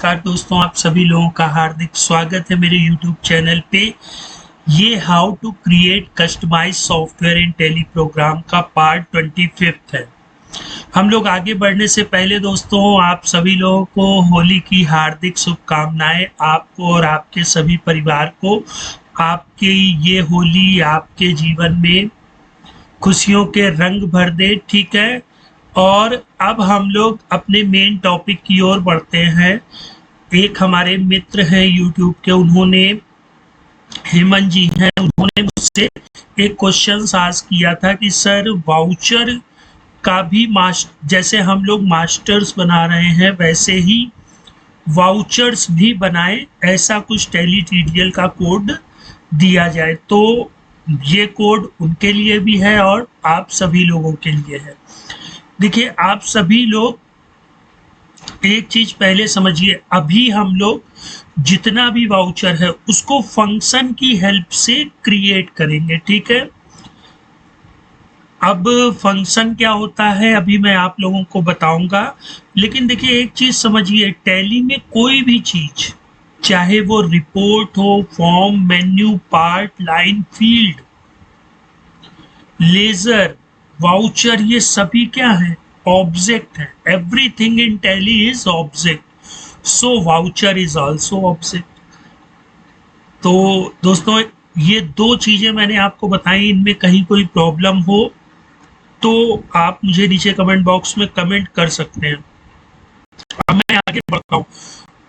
नमस्कार दोस्तों, आप सभी लोगों का हार्दिक स्वागत है मेरे YouTube चैनल पे। ये how to create customize software in Tally program का पार्ट 25 है। हम लोग आगे बढ़ने से पहले दोस्तों आप सभी लोगों को होली की हार्दिक शुभकामनाएं, आपको और आपके सभी परिवार को। आपके ये होली आपके जीवन में खुशियों के रंग भर दे, ठीक है। और अब हम लोग अपने मेन टॉपिक की ओर बढ़ते हैं। एक हमारे मित्र हैं यूट्यूब के, उन्होंने, हेमंत जी हैं, उन्होंने मुझसे एक क्वेश्चन आस्क किया था कि सर वाउचर का भी जैसे हम लोग मास्टर्स बना रहे हैं वैसे ही वाउचर्स भी बनाएं, ऐसा कुछ टेलीटीडीएल का कोड दिया जाए। तो ये कोड उनके लिए भी है और आप सभी लोगों के लिए है। देखिए, आप सभी लोग एक चीज पहले समझिए, अभी हम लोग जितना भी वाउचर है उसको फंक्शन की हेल्प से क्रिएट करेंगे, ठीक है। अब फंक्शन क्या होता है अभी मैं आप लोगों को बताऊंगा, लेकिन देखिए एक चीज समझिए, टैली में कोई भी चीज, चाहे वो रिपोर्ट हो, form, menu, part, line, field, ledger, voucher, ये सभी क्या है? ऑब्जेक्ट है। Everything in Tally is object, so voucher is also object. तो दोस्तों ये दो चीजें मैंने आपको बताई, इनमें कहीं कोई प्रॉब्लम हो तो आप मुझे नीचे कमेंट बॉक्स में कमेंट कर सकते हैं। अब मैं आगे बढ़ता हूँ।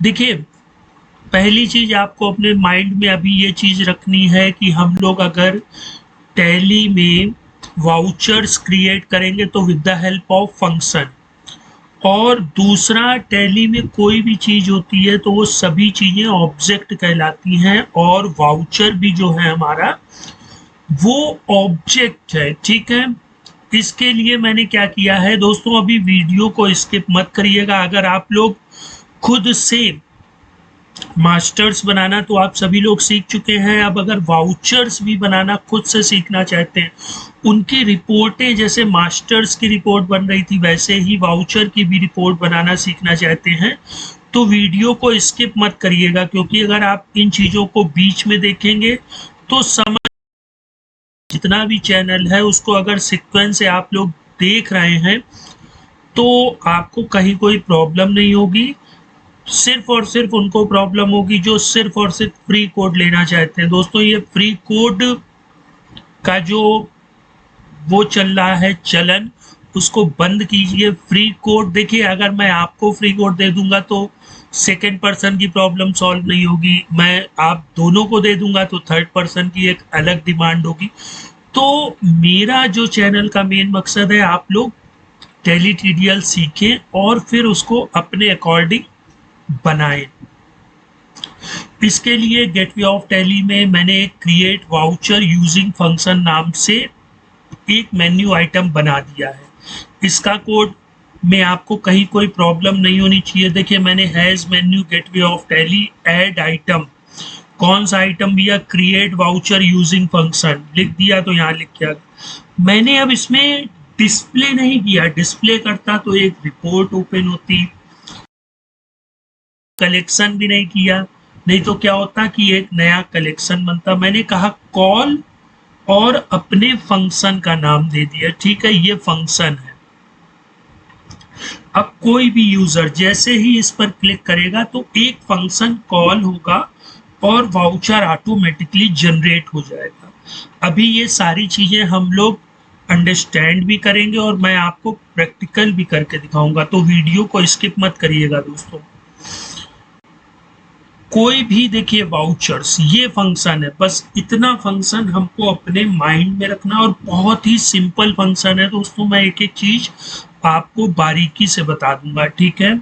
देखिए, पहली चीज आपको अपने माइंड में अभी ये चीज रखनी है कि हम लोग अगर टैली में वाउचर्स क्रिएट करेंगे तो with the help of function, और दूसरा टैली में कोई भी चीज होती है तो वो सभी चीजें ऑब्जेक्ट कहलाती हैं, और वाउचर भी जो है हमारा वो ऑब्जेक्ट है, ठीक है। इसके लिए मैंने क्या किया है दोस्तों, अभी वीडियो को स्किप मत करिएगा। अगर आप लोग खुद से मास्टर्स बनाना तो आप सभी लोग सीख चुके हैं। अब अगर वाउचर्स भी बनाना खुद से सीखना चाहते हैं, उनकी रिपोर्टें जैसे मास्टर्स की रिपोर्ट बन रही थी वैसे ही वाउचर की भी रिपोर्ट बनाना सीखना चाहते हैं, तो वीडियो को स्किप मत करिएगा, क्योंकि अगर आप इन चीज़ों को बीच में देखेंगे तो समझ, जितना भी चैनल है उसको अगर सीक्वेंस से आप लोग देख रहे हैं तो आपको कहीं कोई प्रॉब्लम नहीं होगी। सिर्फ और सिर्फ उनको प्रॉब्लम होगी जो सिर्फ और सिर्फ फ्री कोड लेना चाहते हैं। दोस्तों ये फ्री कोड का जो वो चल रहा है चलन, उसको बंद कीजिए। फ्री कोड, देखिए अगर मैं आपको फ्री कोड दे दूंगा तो सेकेंड पर्सन की प्रॉब्लम सॉल्व नहीं होगी, मैं आप दोनों को दे दूंगा तो थर्ड पर्सन की एक अलग डिमांड होगी। तो मेरा जो चैनल का मेन मकसद है, आप लोग टेलीटीडीएल सीखें और फिर उसको अपने अकॉर्डिंग बनाएं। इसके लिए गेटवे ऑफ टैली में मैंने एक क्रिएट वाउचर यूजिंग फंक्शन नाम से एक मेन्यू आइटम बना दिया है। इसका कोड में आपको कहीं कोई प्रॉब्लम नहीं होनी चाहिए। देखिए मैंने has menu gateway of tally add item, कौन सा आइटम भैया? क्रिएट वाउचर यूजिंग फंक्शन लिख दिया, तो यहाँ लिख के आ गया। मैंने अब इसमें डिस्प्ले नहीं किया, डिस्प्ले करता तो एक रिपोर्ट ओपन होती, कलेक्शन भी नहीं किया, नहीं तो क्या होता कि एक नया कलेक्शन बनता। मैंने कहा कॉल और अपने फंक्शन का नाम दे दिया, ठीक है, ये फंक्शन है। अब कोई भी यूजर जैसे ही इस पर क्लिक करेगा तो एक फंक्शन कॉल होगा और वाउचर ऑटोमेटिकली जनरेट हो जाएगा। अभी ये सारी चीजें हम लोग अंडरस्टैंड भी करेंगे और मैं आपको प्रैक्टिकल भी करके दिखाऊंगा, तो वीडियो को स्किप मत करिएगा दोस्तों। कोई भी, देखिए वाउचर्स ये फंक्शन है, बस इतना फंक्शन हमको अपने माइंड में रखना, और बहुत ही सिंपल फंक्शन है दोस्तों। मैं एक एक चीज आपको बारीकी से बता दूंगा, ठीक है।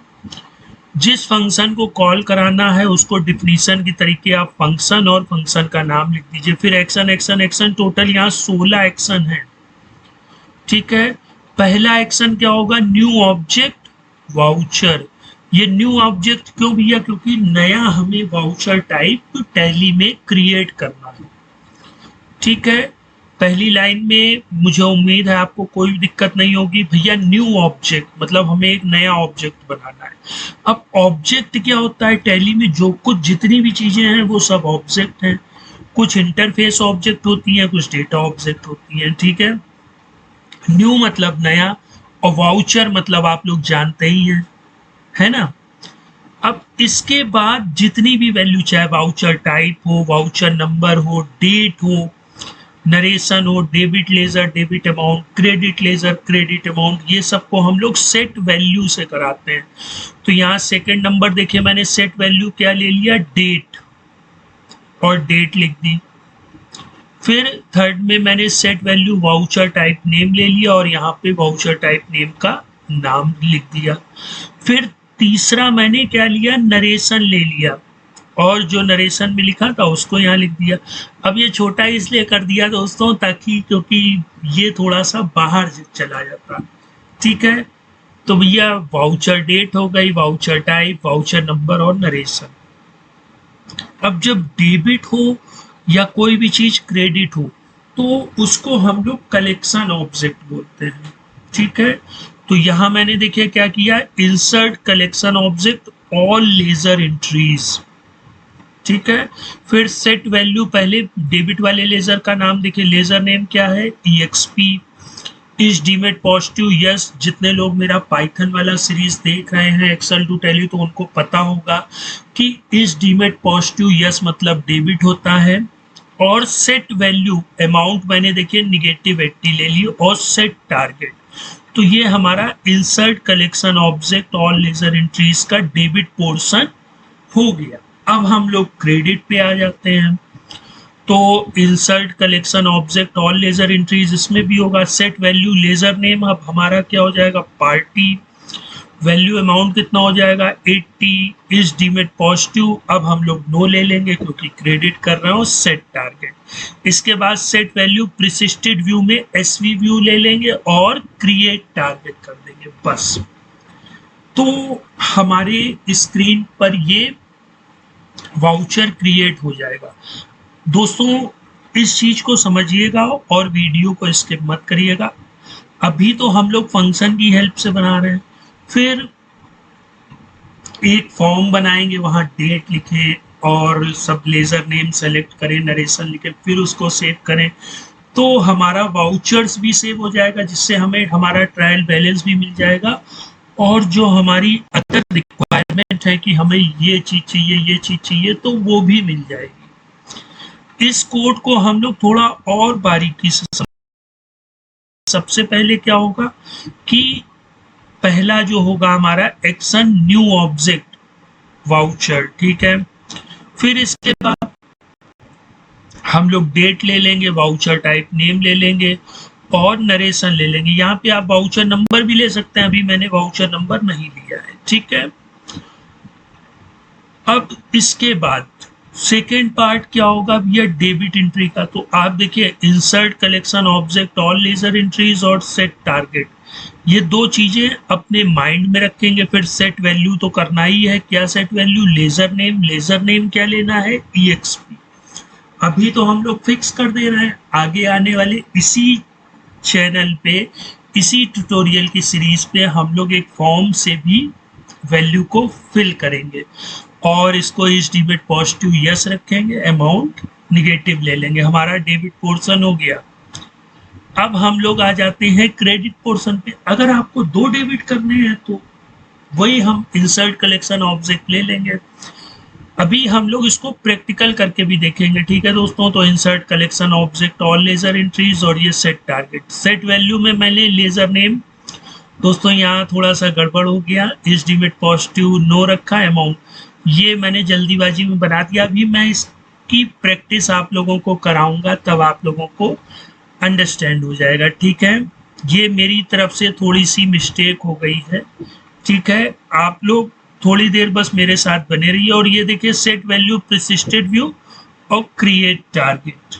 जिस फंक्शन को कॉल कराना है उसको डिफिनीशन की तरीके आप फंक्शन और फंक्शन का नाम लिख दीजिए, फिर एक्शन एक्शन एक्शन, टोटल यहाँ 16 एक्शन है, ठीक है। पहला एक्शन क्या होगा? New object voucher. ये न्यू ऑब्जेक्ट क्यों भैया? क्योंकि नया हमें वाउचर टाइप टैली में क्रिएट करना है, ठीक है। पहली लाइन में मुझे उम्मीद है आपको कोई भी दिक्कत नहीं होगी। भैया न्यू ऑब्जेक्ट मतलब हमें एक नया ऑब्जेक्ट बनाना है। अब ऑब्जेक्ट क्या होता है, टैली में जो कुछ जितनी भी चीजें हैं वो सब ऑब्जेक्ट हैं। कुछ इंटरफेस ऑब्जेक्ट होती हैं, कुछ डेटा ऑब्जेक्ट होती हैं, ठीक है। न्यू मतलब नया, और वाउचर मतलब आप लोग जानते ही हैं, है ना। अब इसके बाद जितनी भी वैल्यू, चाहे वाउचर टाइप हो, वाउचर नंबर हो, डेट हो, नरेशन हो, debit ledger, debit amount, credit ledger, credit amount, ये सबको हम लोग सेट वैल्यू से कराते हैं। तो यहाँ सेकंड नंबर देखिए मैंने सेट वैल्यू क्या ले लिया, डेट, और डेट लिख दी। फिर थर्ड में मैंने set value voucher type name ले लिया और यहाँ पे वाउचर टाइप नेम का नाम लिख दिया। फिर तीसरा मैंने क्या लिया, नरेशन ले लिया, और जो नरेशन में लिखा था उसको यहाँ लिख दिया। अब ये छोटा इसलिए कर दिया दोस्तों ताकि, क्योंकि ये थोड़ा सा बाहर चला जाता, ठीक है। तो भैया वाउचर डेट हो गई, वाउचर टाइप, वाउचर नंबर और नरेशन। अब जब डेबिट हो या कोई भी चीज क्रेडिट हो तो उसको हम लोग कलेक्शन ऑब्जेक्ट बोलते हैं, ठीक है। तो यहां मैंने देखिए क्या किया, insert collection object all ledger entries, ठीक है। फिर सेट वैल्यू, पहले डेबिट वाले लेजर का नाम देखिए, लेजर नेम क्या है, EXP। इस डीमेट पॉजिटिव यस, जितने लोग मेरा पाइथन वाला सीरीज देख रहे हैं एक्सेल टू टैली तो उनको पता होगा कि इस डीमेट पॉजिटिव यस मतलब डेबिट होता है। और सेट वैल्यू अमाउंट मैंने देखिए निगेटिव 80 ले ली, और सेट टारगेट। तो ये हमारा insert collection object all ledger entries का डेबिट पोर्शन हो गया। अब हम लोग क्रेडिट पे आ जाते हैं। तो insert collection object all ledger entries, इसमें भी होगा सेट वैल्यू लेजर नेम, अब हमारा क्या हो जाएगा, पार्टी। वैल्यू अमाउंट कितना हो जाएगा, 80। इस डीमेट पॉजिटिव, अब हम लोग नो ले लेंगे क्योंकि क्रेडिट कर रहा हूँ। सेट टारगेट, इसके बाद सेट वैल्यू प्रिसिस्टेड व्यू में SV व्यू ले लेंगे और क्रिएट टारगेट कर देंगे, बस। तो हमारे स्क्रीन पर ये वाउचर क्रिएट हो जाएगा। दोस्तों इस चीज को समझिएगा और वीडियो को स्किप मत करिएगा। अभी तो हम लोग फंक्शन की हेल्प से बना रहे हैं, फिर एक फॉर्म बनाएंगे, वहां डेट लिखें और सब लेजर नेम सेलेक्ट करें, नरेशन लिखें, फिर उसको सेव करें, तो हमारा वाउचर्स भी सेव हो जाएगा, जिससे हमें हमारा ट्रायल बैलेंस भी मिल जाएगा। और जो हमारी अदर रिक्वायरमेंट है कि हमें ये चीज चाहिए, ये चीज चाहिए, तो वो भी मिल जाएगी। इस कोड को हम लोग थोड़ा और बारीकी से सबसे पहले क्या होगा कि पहला जो होगा हमारा एक्शन न्यू ऑब्जेक्ट वाउचर, ठीक है। फिर इसके बाद हम लोग डेट ले लेंगे, वाउचर टाइप नेम ले लेंगे और नरेशन ले लेंगे। यहाँ पे आप वाउचर नंबर भी ले सकते हैं, अभी मैंने वाउचर नंबर नहीं लिया है, ठीक है। अब इसके बाद सेकेंड पार्ट क्या होगा भैया, डेबिट एंट्री का। तो आप देखिए insert collection object all ledger entries और सेट टारगेट, ये दो चीजें अपने माइंड में रखेंगे। फिर सेट वैल्यू तो करना ही है, क्या set value, ledger name. Ledger name क्या लेना है, EXP। अभी तो हम लोग फिक्स कर दे रहे हैं, आगे आने वाले इसी चैनल पे, इसी ट्यूटोरियल की सीरीज पे हम लोग एक फॉर्म से भी वैल्यू को फिल करेंगे और इसको इस डेबिट पॉजिटिव यस रखेंगे, अमाउंट निगेटिव ले लेंगे। हमारा डेबिट पोर्शन हो गया। अब हम लोग आ जाते हैं क्रेडिट पोर्शन पे। अगर आपको दो डेबिट करने हैं तो वही हम इंसर्ट कलेक्शन ऑब्जेक्ट ले लेंगे। अभी हम लोग इसको प्रैक्टिकल करके भी देखेंगे, ठीक है दोस्तों। तो insert collection object all ledger entries और ये सेट टारगेट। सेट वैल्यू में मैंने लेजर नेम, दोस्तों यहाँ थोड़ा सा गड़बड़ हो गया, इस डेबिट पॉजिटिव नो रखा, अमाउंट ये मैंने जल्दीबाजी में बना दिया। अभी मैं इसकी प्रैक्टिस आप लोगों को कराऊंगा, तब आप लोगों को अंडरस्टैंड हो जाएगा, ठीक है। ये मेरी तरफ से थोड़ी सी मिस्टेक हो गई है, ठीक है। आप लोग थोड़ी देर बस मेरे साथ बने रहिए। और ये देखिए सेट वैल्यू, प्रिसिस्टेड व्यू और क्रिएट टारगेट,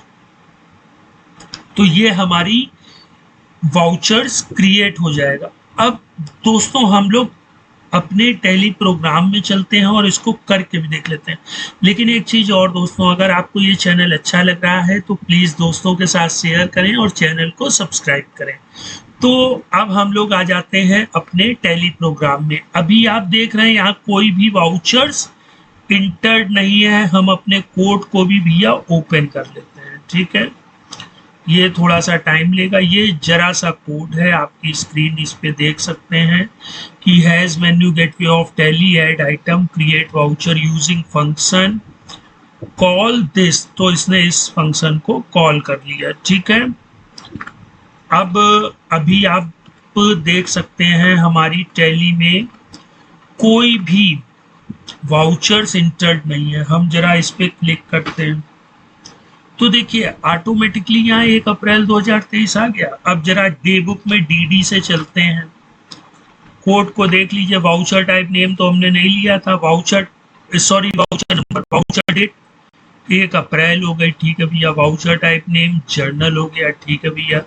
तो ये हमारी वाउचर्स क्रिएट हो जाएगा। अब दोस्तों हम लोग अपने टैली प्रोग्राम में चलते हैं और इसको करके भी देख लेते हैं। लेकिन एक चीज़ और दोस्तों, अगर आपको ये चैनल अच्छा लग रहा है तो प्लीज़ दोस्तों के साथ शेयर करें और चैनल को सब्सक्राइब करें। तो अब हम लोग आ जाते हैं अपने टैली प्रोग्राम में। अभी आप देख रहे हैं यहाँ कोई भी वाउचर्स इंटर्ड नहीं है। हम अपने कोड को भी भैया ओपन कर लेते हैं, ठीक है। ये थोड़ा सा टाइम लेगा, ये जरा सा कोड है, आपकी स्क्रीन इस पे देख सकते हैं कि has menu gateway of tally add item create voucher using function call this. तो इसने इस फंक्शन को कॉल कर लिया, ठीक है। अब अभी आप देख सकते हैं हमारी टैली में कोई भी वाउचर्स इंटर्ड नहीं है। हम जरा इस पे क्लिक करते हैं तो देखिए ऑटोमेटिकली यहाँ 1 अप्रैल 2023 आ गया। अब जरा डे बुक में डीडी से चलते हैं, कोड को देख लीजिए। वाउचर टाइप नेम तो हमने नहीं लिया था, वाउचर नंबर, वाउचर डेट 1 अप्रैल हो गई, ठीक है भैया। वाउचर टाइप नेम जर्नल हो गया, ठीक है भैया।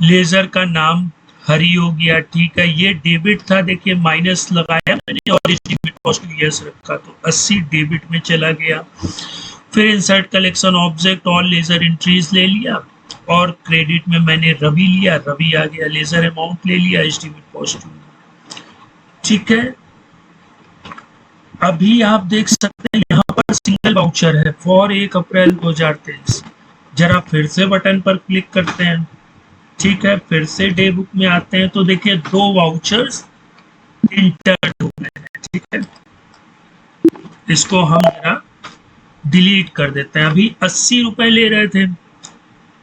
लेजर का नाम हरी हो गया, ठीक है। ये डेबिट था, देखिए माइनस लगाया मैंने और इस डेबिट कॉस्ट यस रखा तो 80 डेबिट में चला गया। फिर इंसर्ट कलेक्शन ऑब्जेक्ट और लेजर एंट्रीज ले लिया और क्रेडिट में मैंने रवि लिया, रवि आ गया। लेजर अमाउंट ले लिया, एस्टिमेट कॉस्ट, ठीक है। अभी आप देख सकते हैं यहाँ पर सिंगल वाउचर है फॉर 1 अप्रैल 2023। जरा फिर से बटन पर क्लिक करते हैं, ठीक है। फिर से डे बुक में आते हैं तो देखिए 2 वाउचर्स इंटर्ड हो गए हैं, ठीक है। इसको हम जरा डिलीट कर देते हैं। अभी 80 रुपए ले रहे थे,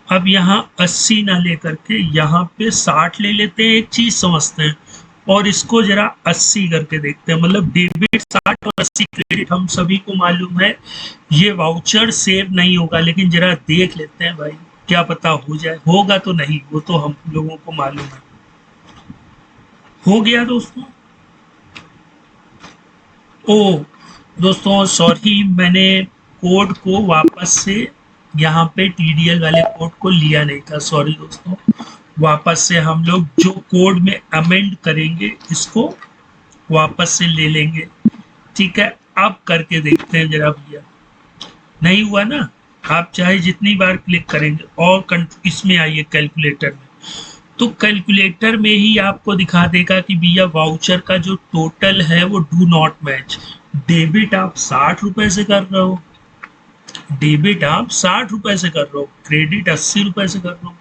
अब यहाँ 80 ना लेकर के यहाँ पे 60 ले लेते हैं। एक चीज समझते हैं और इसको जरा 80 करके देखते हैं, मतलब डेबिट 60 और 80 क्रेडिट। हम सभी को मालूम है ये वाउचर सेव नहीं होगा, लेकिन जरा देख लेते हैं भाई, क्या पता हो जाए। होगा तो नहीं, वो तो हम लोगों को मालूम है। हो गया दोस्तों। ओ दोस्तों सॉरी, मैंने कोड को वापस से यहाँ पे टीडीएल वाले कोड को लिया नहीं था, सॉरी दोस्तों। वापस से हम लोग जो कोड में अमेंड करेंगे इसको वापस से ले लेंगे, ठीक है। अब करके देखते हैं जरा भैया। नहीं हुआ ना, आप चाहे जितनी बार क्लिक करेंगे और इसमें आइए कैलकुलेटर में, तो कैलकुलेटर में ही आपको दिखा देगा कि भैया वाउचर का जो टोटल है वो डू नॉट मैच। डेबिट आप 60 रुपए से कर रहे हो, डेबिट आप 60 रुपए से कर रहे हो, क्रेडिट 80 रुपए से कर रहे हो।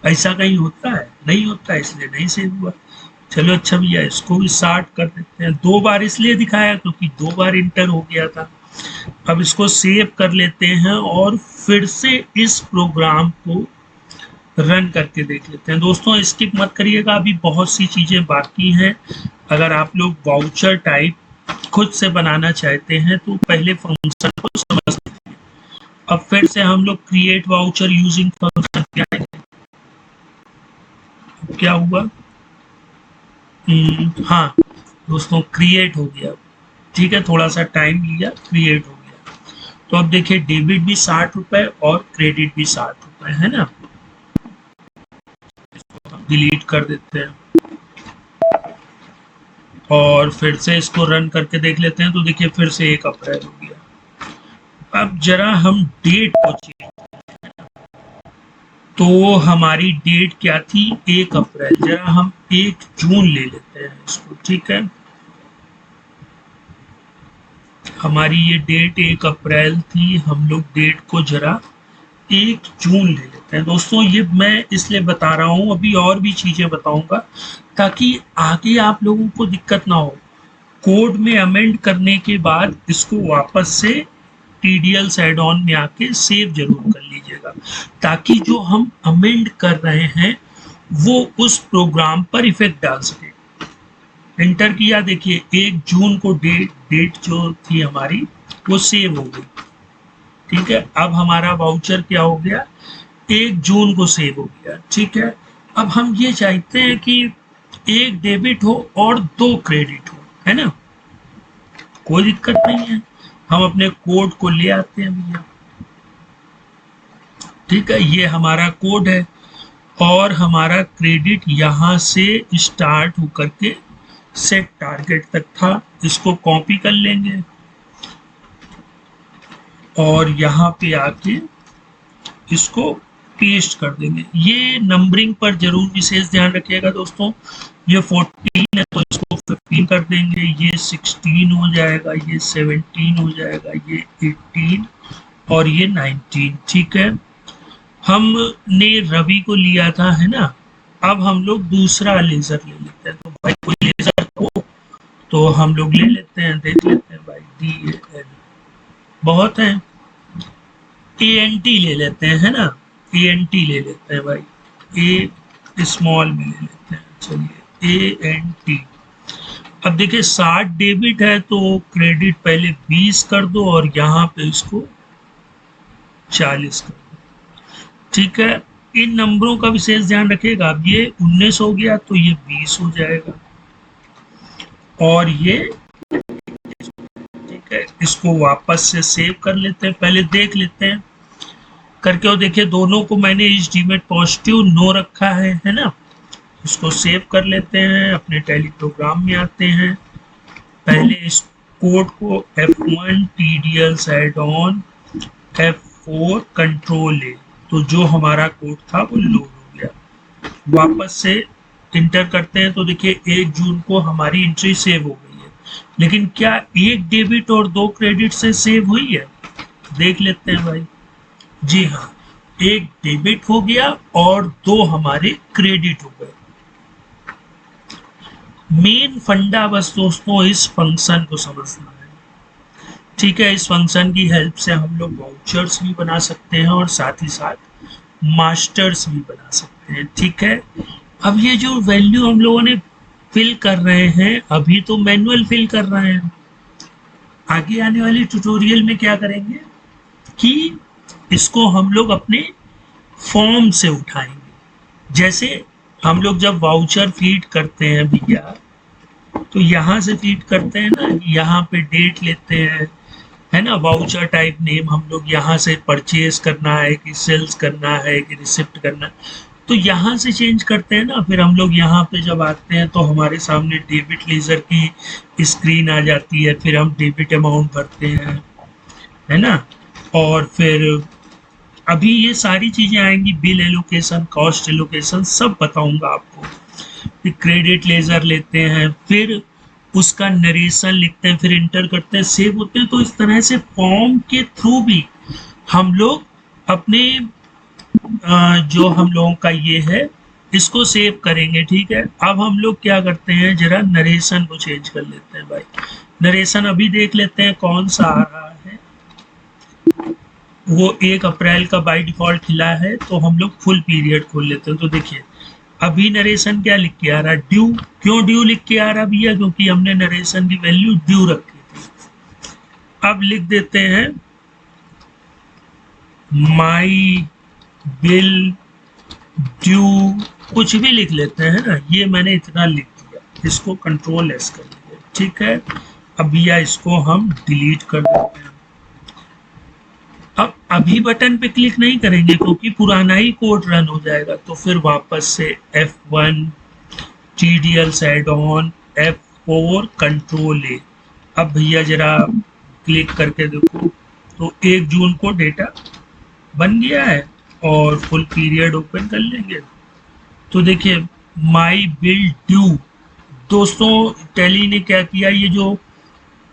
ऐसा कहीं होता है? नहीं होता, इसलिए नहीं सेव हुआ। चलो अच्छा भैया, इसको भी 60 कर देते हैं। 2 बार इसलिए दिखाया क्योंकि 2 बार इंटर हो गया था। अब इसको सेव कर लेते हैं और फिर से इस प्रोग्राम को रन करके देख लेते हैं। दोस्तों स्किप मत करिएगा, अभी बहुत सी चीजें बाकी हैं। अगर आप लोग वाउचर टाइप खुद से बनाना चाहते हैं तो पहले फंक्शन को समझ लीजिए। अब फिर से हम लोग क्रिएट वाउचर यूजिंग फंक्शन क्या है, क्या हुआ? हाँ दोस्तों, क्रिएट हो गया, ठीक है। थोड़ा सा टाइम लिया, क्रिएट हो गया। तो अब देखिए डेबिट भी 60 रुपए और क्रेडिट भी 60 रुपए है ना। डिलीट कर देते हैं और फिर से इसको रन करके देख लेते हैं तो देखिए फिर से 1 अप्रैल हो गया। अब जरा हम डेट को चेक, तो हमारी डेट क्या थी? 1 अप्रैल। जरा हम 1 जून ले लेते हैं इसको, ठीक है। हमारी ये डेट 1 अप्रैल थी, हम लोग डेट को जरा 1 जून ले लेते हैं। दोस्तों ये मैं इसलिए बता रहा हूँ, अभी और भी चीजें बताऊंगा ताकि आगे आप लोगों को दिक्कत ना हो। कोड में अमेंड करने के बाद इसको वापस से टीडीएल एड ऑन में आके सेव जरूर कर लीजिएगा, ताकि जो हम अमेंड कर रहे हैं वो उस प्रोग्राम पर इफेक्ट डाल सके। एंटर किया, देखिए 1 जून को डेट जो थी हमारी वो सेव हो गई, ठीक है। अब हमारा वाउचर क्या हो गया? 1 जून को सेव हो गया, ठीक है। अब हम ये चाहते हैं कि 1 डेबिट हो और 2 क्रेडिट हो, है ना। कोई दिक्कत नहीं है, हम अपने कोड को ले आते हैं भैया, ठीक है। ये हमारा कोड है और हमारा क्रेडिट यहाँ से स्टार्ट होकर के सेट टारगेट तक था, इसको कॉपी कर लेंगे और यहाँ पे आके इसको पेस्ट कर देंगे। ये नंबरिंग पर जरूर विशेष ध्यान रखिएगा दोस्तों। ये 14 है तो इसको 15 कर देंगे, ये 16 हो जाएगा, ये 17 हो जाएगा, ये 18 और ये 19। ठीक है, हमने रवि को लिया था, है ना। अब हम लोग दूसरा लेजर ले लेते हैं। तो भाई कोई लेजर को तो हम लोग ले लेते हैं, देख लेते हैं भाई। DAN बहुत है, ANT ले लेते हैं, है ना। ANT ले लेते हैं भाई, ए स्मॉल में ले लेते हैं। चलिए ANT। अब देखिए 60 डेबिट है तो क्रेडिट पहले 20 कर दो और यहाँ पे इसको 40 कर दो। ठीक है, इन नंबरों का विशेष ध्यान रखिएगा। अब ये 19 हो गया तो ये 20 हो जाएगा और ये, ठीक है, इसको वापस से सेव कर लेते हैं। पहले देख लेते हैं करके, और देखिए दोनों को मैंने इस डीमेट पॉजिटिव नो रखा है ना। इसको सेव कर लेते हैं, अपने टैली प्रोग्राम में आते हैं। पहले इस कोड को F1 TDL add on F4 control A, तो जो हमारा कोड था वो लोड हो गया। वापस से इंटर करते हैं तो देखिए 1 जून को हमारी एंट्री सेव हो गई है, लेकिन क्या एक डेबिट और 2 क्रेडिट से सेव हुई है? देख लेते हैं भाई। जी हाँ, एक डेबिट हो गया और 2 हमारे क्रेडिट हो गए। मेन फंडा बस दोस्तों इस फंक्शन को समझना है। ठीक है, इस फंक्शन की हेल्प से हम लोग वाउचर्स भी बना सकते हैं और साथ ही साथ मास्टर्स भी बना सकते हैं। ठीक है, अब ये जो वैल्यू हम लोगों ने फिल कर रहे हैं, अभी तो मैनुअल फिल कर रहे हैं। आगे आने वाली ट्यूटोरियल में क्या करेंगे कि इसको हम लोग अपने फॉर्म से उठाएंगे। जैसे हम लोग जब वाउचर फीड करते हैं भैया, तो यहाँ से फीड करते हैं ना, यहाँ पे डेट लेते हैं, है ना। वाउचर टाइप नेम हम लोग यहाँ से परचेज करना है कि सेल्स करना है कि रिसिप्ट करना है, तो यहाँ से चेंज करते हैं ना। फिर हम लोग यहाँ पे जब आते हैं तो हमारे सामने डेबिट लेजर की स्क्रीन आ जाती है, फिर हम डेबिट अमाउंट भरते हैं, है ना। और फिर अभी ये सारी चीजें आएंगी, बिल एलोकेशन, कॉस्ट एलोकेशन, सब बताऊंगा आपको। फिर क्रेडिट लेजर लेते हैं, फिर उसका नरेशन लिखते हैं, फिर इंटर करते हैं, सेव होते हैं। तो इस तरह से फॉर्म के थ्रू भी हम लोग अपने जो हम लोगों का ये है इसको सेव करेंगे। ठीक है, अब हम लोग क्या करते हैं, जरा नरेशन को चेंज कर लेते हैं भाई। नरेशन अभी देख लेते हैं कौन सा आ रहा है। वो 1 अप्रैल का बाय डिफॉल्ट खिला है, तो हम लोग फुल पीरियड खोल लेते हैं। तो देखिए अभी नरेशन क्या लिख के आ रहा है, ड्यू। क्यों ड्यू लिख के आ रहा भैया? क्योंकि हमने नरेशन की वैल्यू ड्यू रखी थी। अब लिख देते हैं माई बिल ड्यू, कुछ भी लिख लेते हैं ना। ये मैंने इतना लिख दिया, इसको कंट्रोल एस कर दिया। ठीक है, अब भैया इसको हम डिलीट कर देते हैं। अब अभी बटन पे क्लिक नहीं करेंगे क्योंकि पुराना ही कोड रन हो जाएगा। तो फिर वापस से F1 TDL add on F4 control A. अब भैया जरा क्लिक करके देखो तो 1 जून को डेटा बन गया है और फुल पीरियड ओपन कर लेंगे तो देखिए माई बिल ड्यू। दोस्तों टैली ने क्या किया, ये जो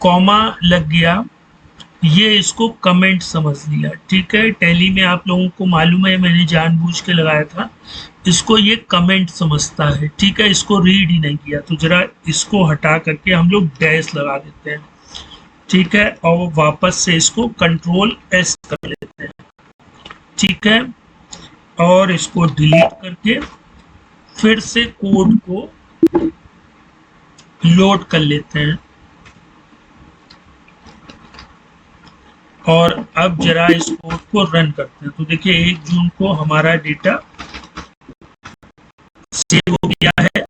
कॉमा लग गया ये इसको कमेंट समझ लिया। ठीक है, टैली में आप लोगों को मालूम है, मैंने जानबूझ के लगाया था, इसको ये कमेंट समझता है। ठीक है, इसको रीड ही नहीं किया। तो जरा इसको हटा करके हम लोग डैश लगा देते हैं। ठीक है, और वापस से इसको कंट्रोल एस कर लेते हैं। ठीक है, और इसको डिलीट करके फिर से कोड को लोड कर लेते हैं। और अब जरा इस कोड को रन करते हैं। तो देखिए 1 जून को हमारा डेटा सेव हो गया है।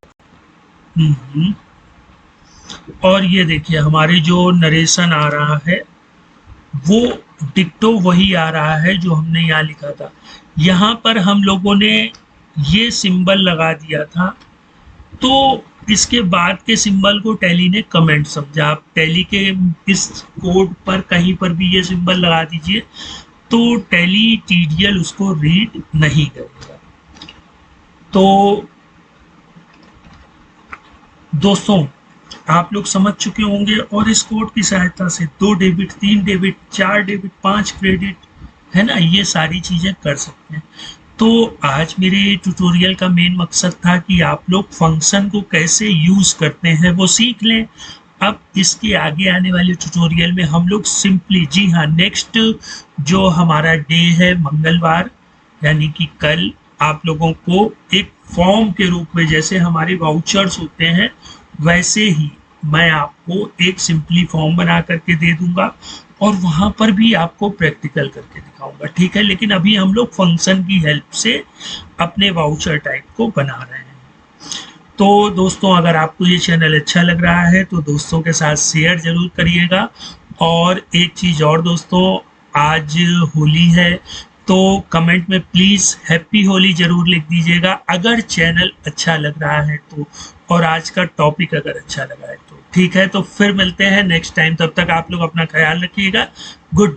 और ये देखिए हमारे जो नरेशन आ रहा है वो डिक्टो वही आ रहा है जो हमने यहाँ लिखा था। यहाँ पर हम लोगों ने ये सिंबल लगा दिया था। तो इसके बाद के सिंबल को टैली ने कमेंट समझा। आप टैली के इस कोड पर कहीं पर भी ये सिंबल लगा दीजिए तो टैली टीडीएल उसको रीड नहीं करेगा। तो दोस्तों आप लोग समझ चुके होंगे और इस कोड की सहायता से 2 डेबिट, 3 डेबिट, 4 डेबिट, 5 क्रेडिट, है ना, ये सारी चीजें कर सकते हैं। तो आज मेरे ट्यूटोरियल का मेन मकसद था कि आप लोग फंक्शन को कैसे यूज करते हैं वो सीख लें। अब इसके आगे आने वाले ट्यूटोरियल में हम लोग सिंपली, जी हाँ, नेक्स्ट जो हमारा डे है मंगलवार, यानी कि कल, आप लोगों को एक फॉर्म के रूप में, जैसे हमारे वाउचर्स होते हैं वैसे ही मैं आपको एक सिंपली फॉर्म बना करके दे दूंगा और वहां पर भी आपको प्रैक्टिकल करके दिखाऊंगा, ठीक है। लेकिन अभी हम लोग फंक्शन की हेल्प से अपने वाउचर टाइप को बना रहे हैं। तो दोस्तों अगर आपको ये चैनल अच्छा लग रहा है तो दोस्तों के साथ शेयर जरूर करिएगा। और एक चीज़ और दोस्तों, आज होली है तो कमेंट में प्लीज़ हैप्पी होली जरूर लिख दीजिएगा अगर चैनल अच्छा लग रहा है तो, और आज का टॉपिक अगर अच्छा लगा है तो। ठीक है, तो फिर मिलते हैं नेक्स्ट टाइम, तब तक आप लोग अपना ख्याल रखिएगा। गुड।